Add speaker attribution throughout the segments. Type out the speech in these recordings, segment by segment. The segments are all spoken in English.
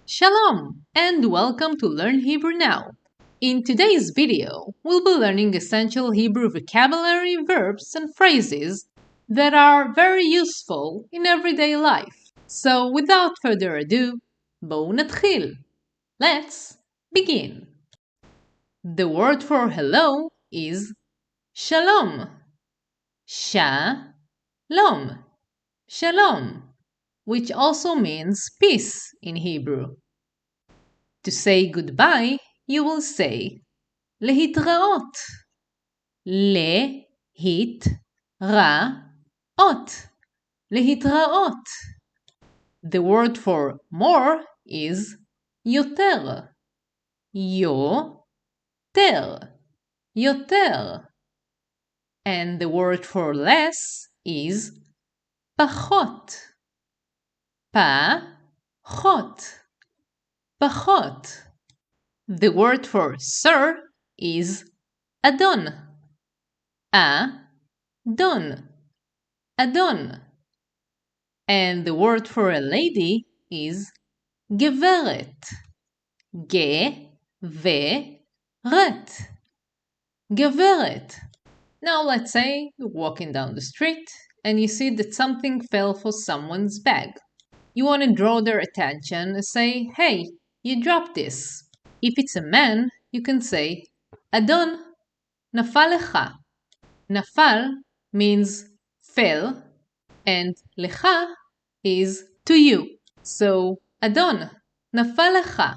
Speaker 1: Shalom and welcome to Learn Hebrew Now. In today's video, we'll be learning essential Hebrew vocabulary, verbs, and phrases that are very useful in everyday life. So without further ado, בואו נתחיל. Let's begin. The word for hello is shalom. Shalom. Shalom, which also means peace in Hebrew. To say goodbye, you will say להתראות. להתראות. להתראות. The word for more is יותר. יותר. יותר. And the word for less is פחות. פחות. פחות. The word for sir is אדון. אדון. אדון. And the word for a lady is גברת. גברת. גברת. Now let's say you're walking down the street and you see that something fell for someone's bag. You want to draw their attention and say, hey, you dropped this. If it's a man, you can say, אדון, נפל לך. נפל means fell, and לך is to you. So, אדון, נפל לך.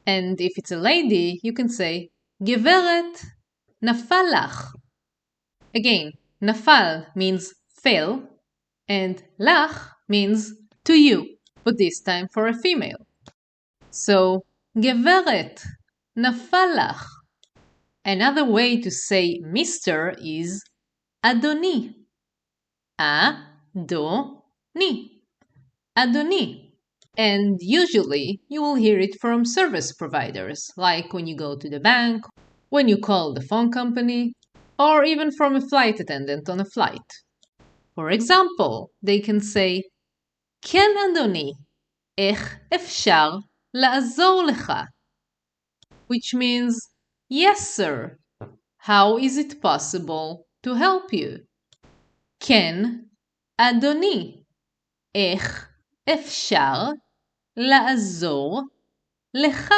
Speaker 1: And if it's a lady, you can say, גברת, נפל לך. Again, נפל means fell, and לך means to you, but this time for a female. So, גברת, נפל לך. Another way to say Mr. is אדוני. אדוני. אדוני. And usually you will hear it from service providers, like when you go to the bank, when you call the phone company, or even from a flight attendant on a flight. For example, they can say, כן אדוני, איך אפשר לעזור לך? Which means, yes sir, how is it possible to help you? כן אדוני, איך אפשר לעזור לך?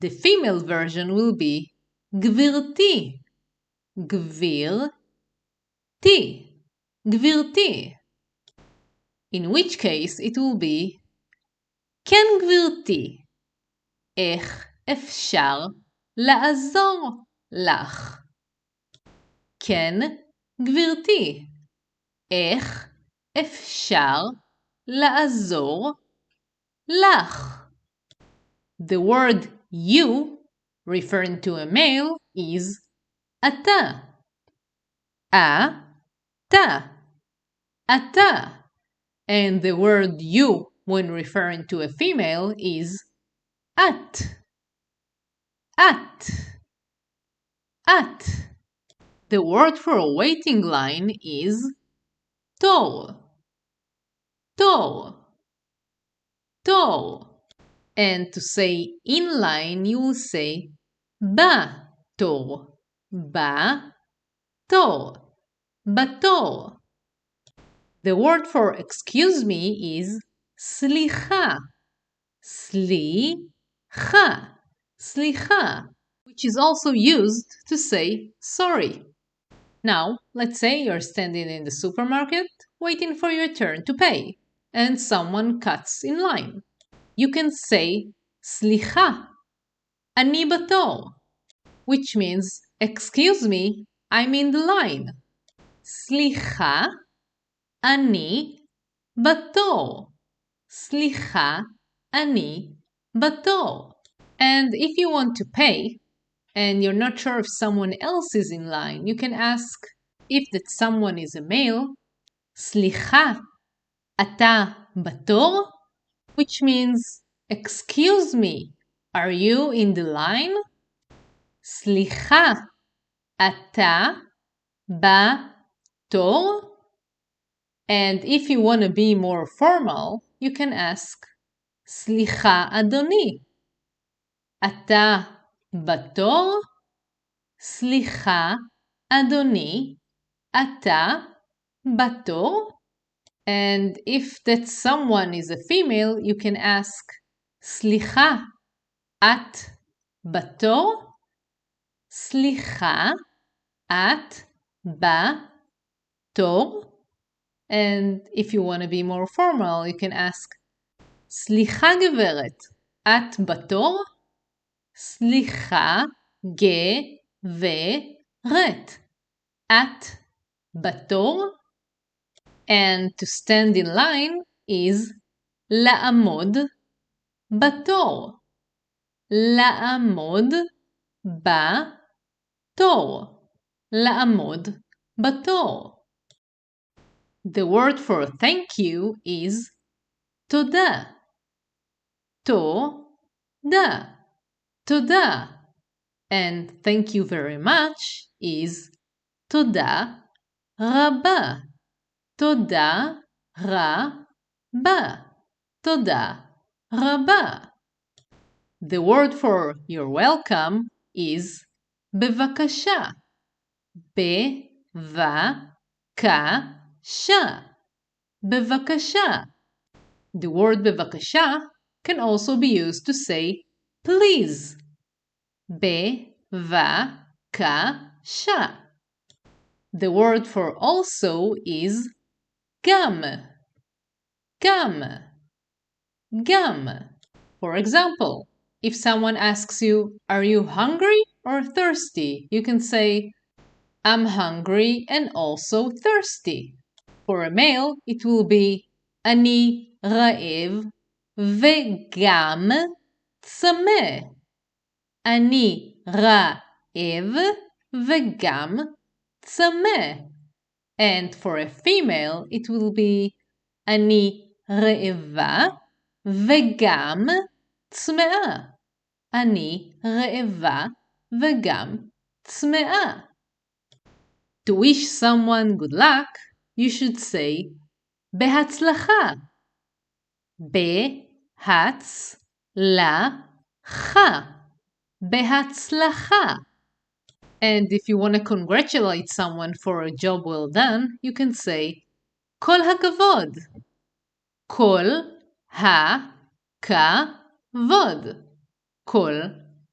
Speaker 1: The female version will be גבירתי. גבירתי. גבירתי. In which case it will be כן גבירתי, איך אפשר לעזור לך? כן גבירתי, איך אפשר לעזור לך? The word you, referring to a male, is אתה. אתה. אתה. And the word you, when referring to a female, is at. At. At. The word for a waiting line is תור. תור. תור. And to say in line, you will say בתור. בתור. בתור. The word for excuse me is סליחה. סליחה. סליחה. Which is also used to say sorry. Now, let's say you're standing in the supermarket waiting for your turn to pay, and someone cuts in line. You can say סליחה, אני בתור, which means, excuse me, I'm in the line. סליחה, אני בתור. סליחה, אני בתור. And if you want to pay, and you're not sure if someone else is in line, you can ask if that someone is a male, סליחה, אתה בתור? Which means, excuse me, are you in the line? סליחה, אתה בתור? And if you want to be more formal, you can ask, סליחה, אדוני. אתה בתור? סליחה, אדוני. אתה בתור? And if that someone is a female, you can ask, סליחה, את בתור? סליחה, את בתור? And if you want to be more formal, you can ask, סליחה גברת, את בתור? סליחה גברת, את בתור? And to stand in line is לעמוד בתור. לעמוד בתור. לעמוד בתור. The word for thank you is תודה. תודה. תודה. And thank you very much is תודה רבה. תודה רבה. תודה רבה. The word for you're welcome is בבקשה. בבקשה. בבקשה. The word בבקשה can also be used to say please. בבקשה. The word for also is גם. גם. גם. For example, if someone asks you, are you hungry or thirsty? You can say, I'm hungry and also thirsty. For a male, it will be, אני רעב וגם צמא. אני רעב וגם צמא. And for a female, it will be, אני רעבה וגם צמאה. אני רעבה וגם צמאה. To wish someone good luck, you should say בהצלחה. בהצלחה. בהצלחה. And if you want to congratulate someone for a job well done, you can say כל הכבוד. כל הכבוד. כל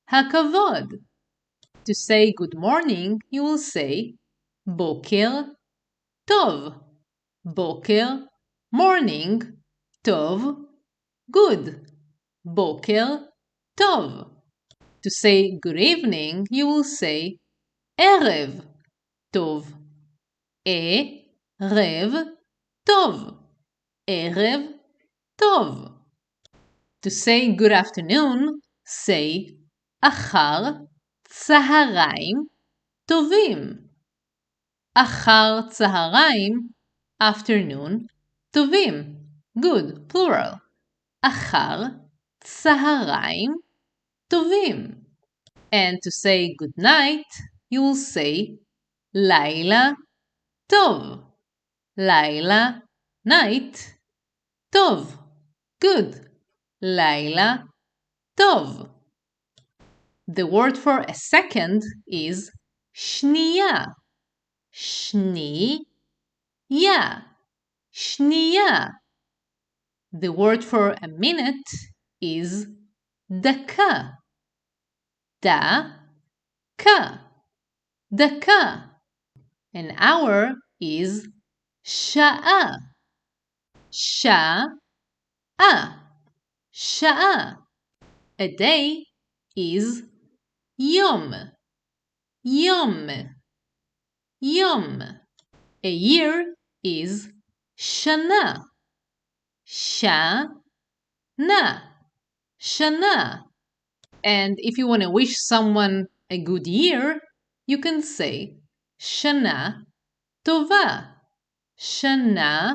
Speaker 1: הכבוד. To say good morning, you will say בוקר טוב. בוקר, morning, טוב, good. בוקר טוב. To say good evening, you will say ערב טוב. ערב טוב. ערב טוב. To say good afternoon, say אחר צהריים טובים. אחר צהריים, afternoon, טובים. Good, plural. אחר צהריים טובים. And to say good night, you will say לילה טוב. לילה, night, טוב. Good. לילה טוב. The word for a second is שנייה. שנייה. שנייה. The word for a minute is דקה. דקה. דקה. An hour is שעה. שעה. שעה. A day is יום. יום. יום. A year is שנה. שנה. שנה. And if you want to wish someone a good year, you can say שנה טובה. שנה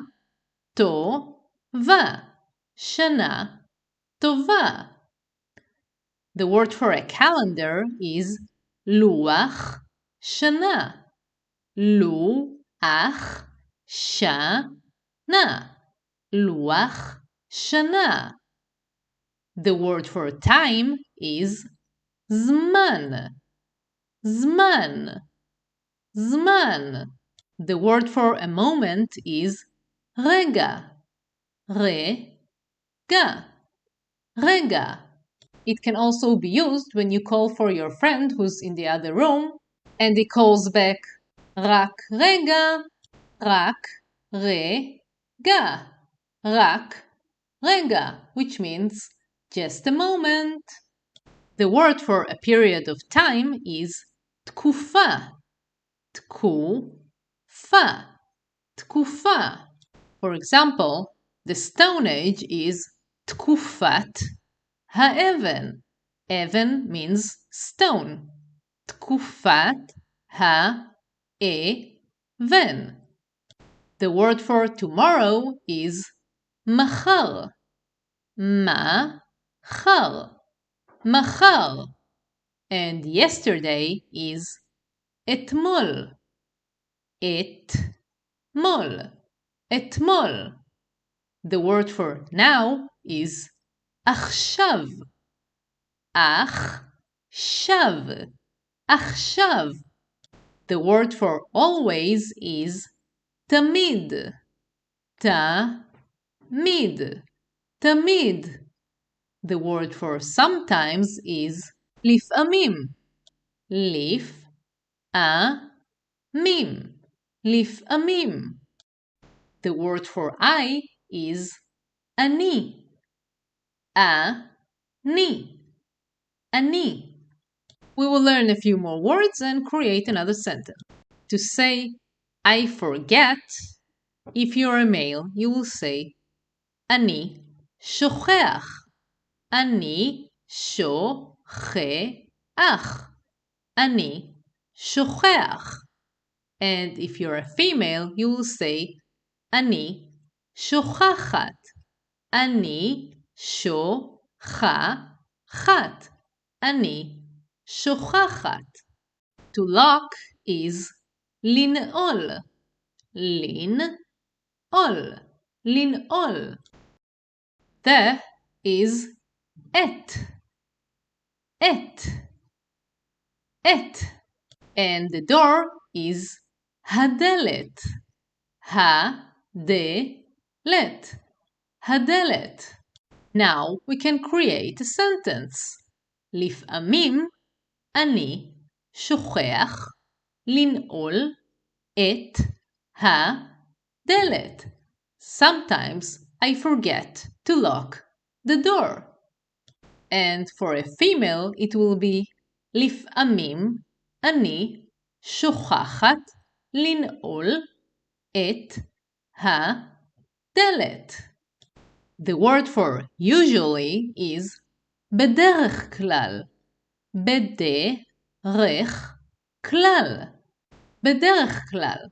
Speaker 1: טובה. שנה טובה. The word for a calendar is לוח שנה. לוח שנה. לוח שנה. The word for time is zman. Zman. Zman. The word for a moment is rega. Rega. Rega. It can also be used when you call for your friend who's in the other room and he calls back רק רגע, רק רגע, רק רגע, which means just a moment. The word for a period of time is תקופה. תקופה. תקופה. For example, the Stone Age is תקופת האבן. Even means stone. תקופת האבן. The word for tomorrow is מחר. מחר. מחר. And yesterday is אתמול. אתמול. אתמול. The word for now is עכשיו. עכשיו. עכשיו. The word for always is תמיד. תמיד. תמיד. The word for sometimes is לפעמים. לפעמים. לפעמים. The word for I is אני. אני. אני. We will learn a few more words and create another sentence. To say, I forget, if you're a male, you will say, אני שוכח. אני שוכח. אני שוכח. And if you're a female, you will say, אני שוכחת. אני שוכחת. אני שוכחת. To lock is לנעול. לנעול. לנעול. The is את. את. את. And the door is הדלת. הדלת. הדלת. Now we can create a sentence. לפעמים אני שוכח לנעול את הדלת. Sometimes I forget to lock the door. And for a female it will be לפעמים אני שוכחת לנעול את הדלת. The word for usually is בדרך כלל. בדרך כלל. בדרך כלל.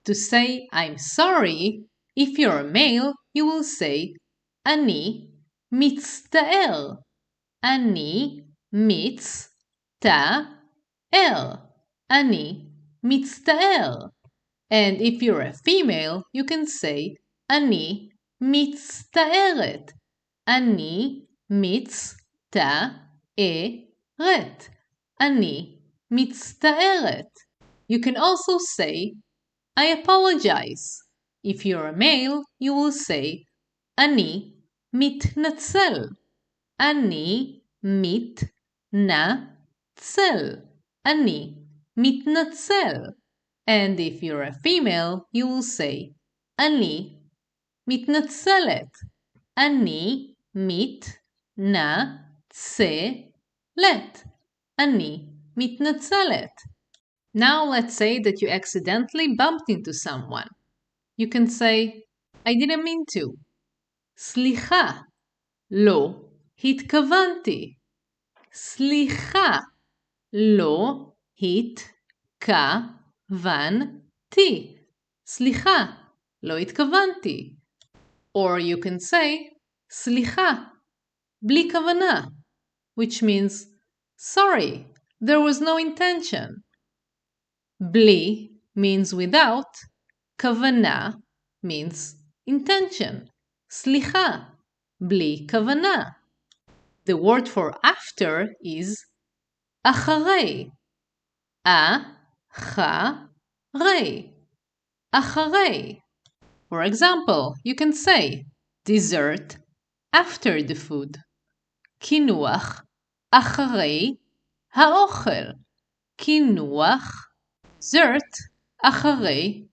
Speaker 1: To say I'm sorry, if you're a male, you will say אני מצטער. אני מצטער. אני מצטער. And if you're a female, you can say אני מצטערת. אני מצטערת. אני מצטערת. You can also say I apologize. If you're a male, you will say אני מתנצל. אני מתנצל. אני מתנצל. And if you're a female, you will say אני מתנצלת. אני מתנצלת. אני מתנצלת. Now let's say that you accidentally bumped into someone. You can say, I didn't mean to. סליחה. לא התכוונתי. סליחה. לא התכוונתי. סליחה. לא התכוונתי. Or you can say, סליחה. בלי כוונה. Which means, sorry, there was no intention. בלי means without. כוונה means intention. סליחה. בלי כוונה. The word for after is אחרי. אחרי. אחרי. For example, you can say dessert after the food. קינוח אחרי האוכל. קינוח, dessert, אחרי,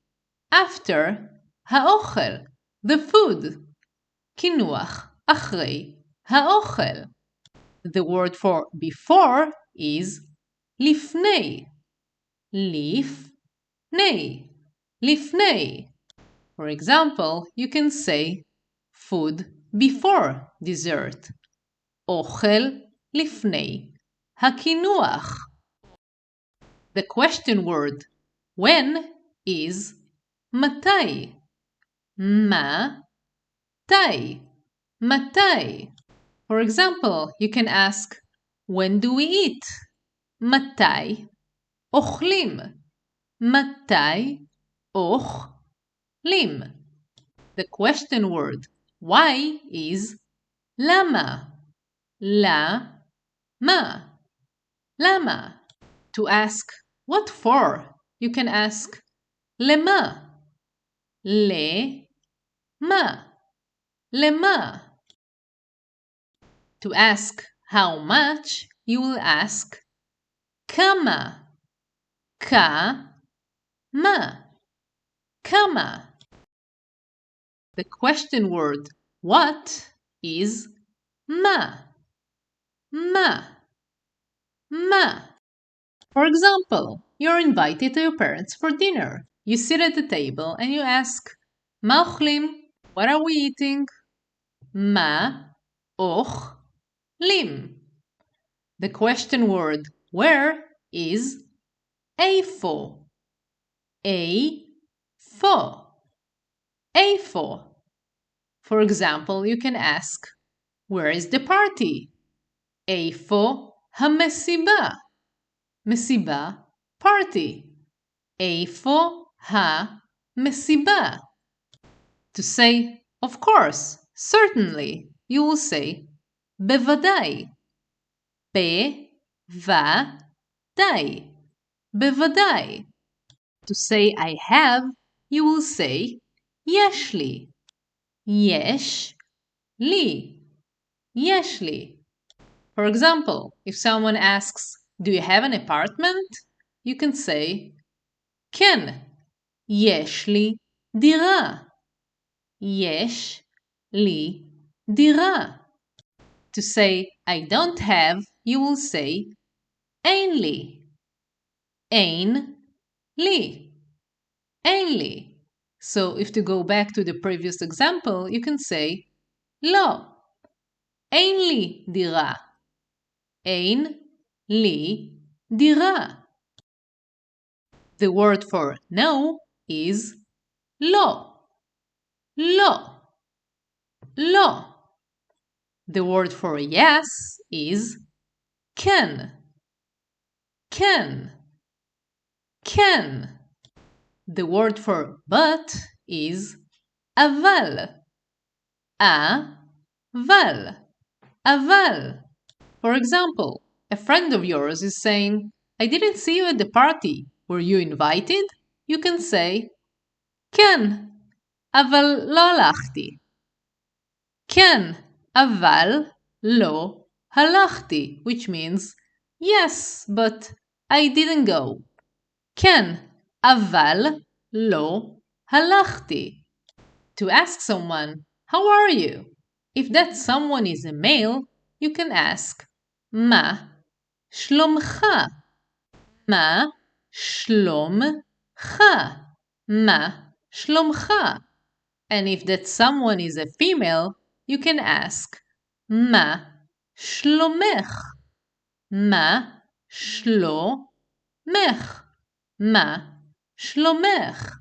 Speaker 1: after, האוכל, the food. קינוח, אחרי, האוכל. The word for before is לפני. לפני. לפני. For example, you can say food before dessert. אוכל לפני הקינוח. The question word when is מתי. מתי. מתי. For example, you can ask, when do we eat? מתי אוכלים? מתי אוכלים? The question word why is למה. למה. למה. To ask what for, you can ask למה. למה. למה. To ask how much, you will ask כמה. כמה. כמה. The question word what is מה. מה. מה. For example, you're invited to your parents for dinner. You sit at the table and you ask, מה אוכלים? What are we eating? מה אוכלים? The question word where is איפה. איפה. איפה. For example, you can ask, where is the party? איפה המסיבה? מסיבה, party. איפה המסיבה? To say, of course, certainly, you will say, בוודאי. בוודאי. בוודאי. To say I have, you will say, יש לי. יש לי. יש לי. For example, if someone asks, do you have an apartment? You can say, כן, יש לי דירה. יש לי דירה. To say, I don't have, you will say, אין לי. אין לי. אין לי. So if to go back to the previous example, you can say, לא. אין לי דירה. אין לי דירה. The word for no is לא. לא. לא. The word for yes is כן. כן. כן. The word for but is אבל. אבל. אבל. For example, a friend of yours is saying, I didn't see you at the party. Were you invited? You can say, כן, אבל לא הלכתי. כן, אבל לא הלכתי, which means, yes, but I didn't go. כן, אבל לא הלכתי. To ask someone, how are you? If that someone is a male, you can ask, מה שלומך? מה שלומך? מה שלומך? And if that someone is a female, you can ask, מה שלומך? מה שלומך? מה שלומך?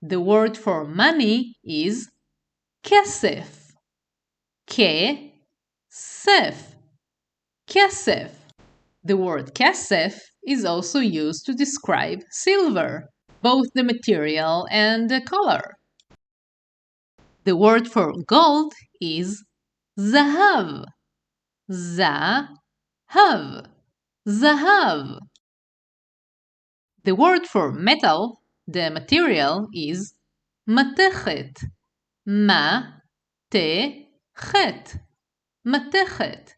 Speaker 1: The word for money is כסף. כסף. כסף. The word כסף is also used to describe silver, both the material and the color. The word for gold is זהב. zahav, zahav. The word for metal, the material, is מתכת, מתכת, מתכת.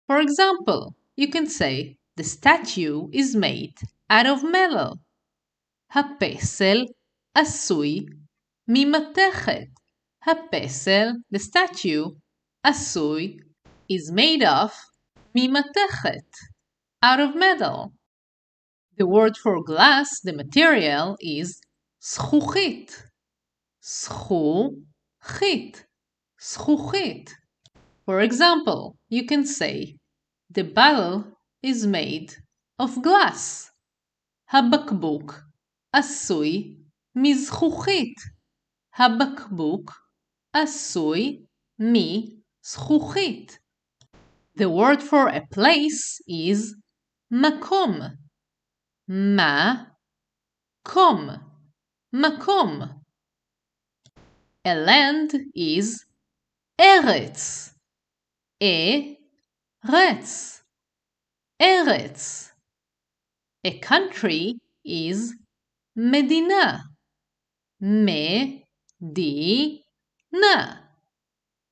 Speaker 1: For example, you can say the statue is made out of metal. הפסל עשוי ממתכת. הפסל, the statue, עשוי, is made of ממתכת, out of metal. The word for glass, the material, is זכוכית. זכוכית, זכוכית. For example, you can say the bottle is made of glass. הבקבוק עשוי מזכוכית. הבקבוק עשוי מזכוכית. The word for a place is מקום. מקום, מקום. A land is ארץ. ארץ, ארץ. A country is מדינה. מדינה,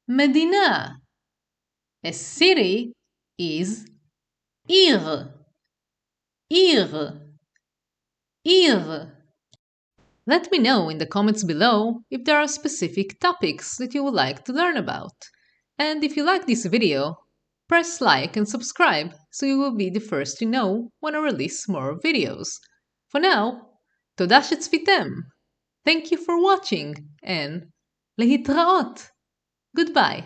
Speaker 1: מדינה. A city is עיר. עיר, עיר. Let me know in the comments below if there are specific topics that you would like to learn about. And if you like this video, press like and subscribe so you will be the first to know when I release more videos. For now, תודה שצפיתם. Thank you for watching and להתראות. Goodbye.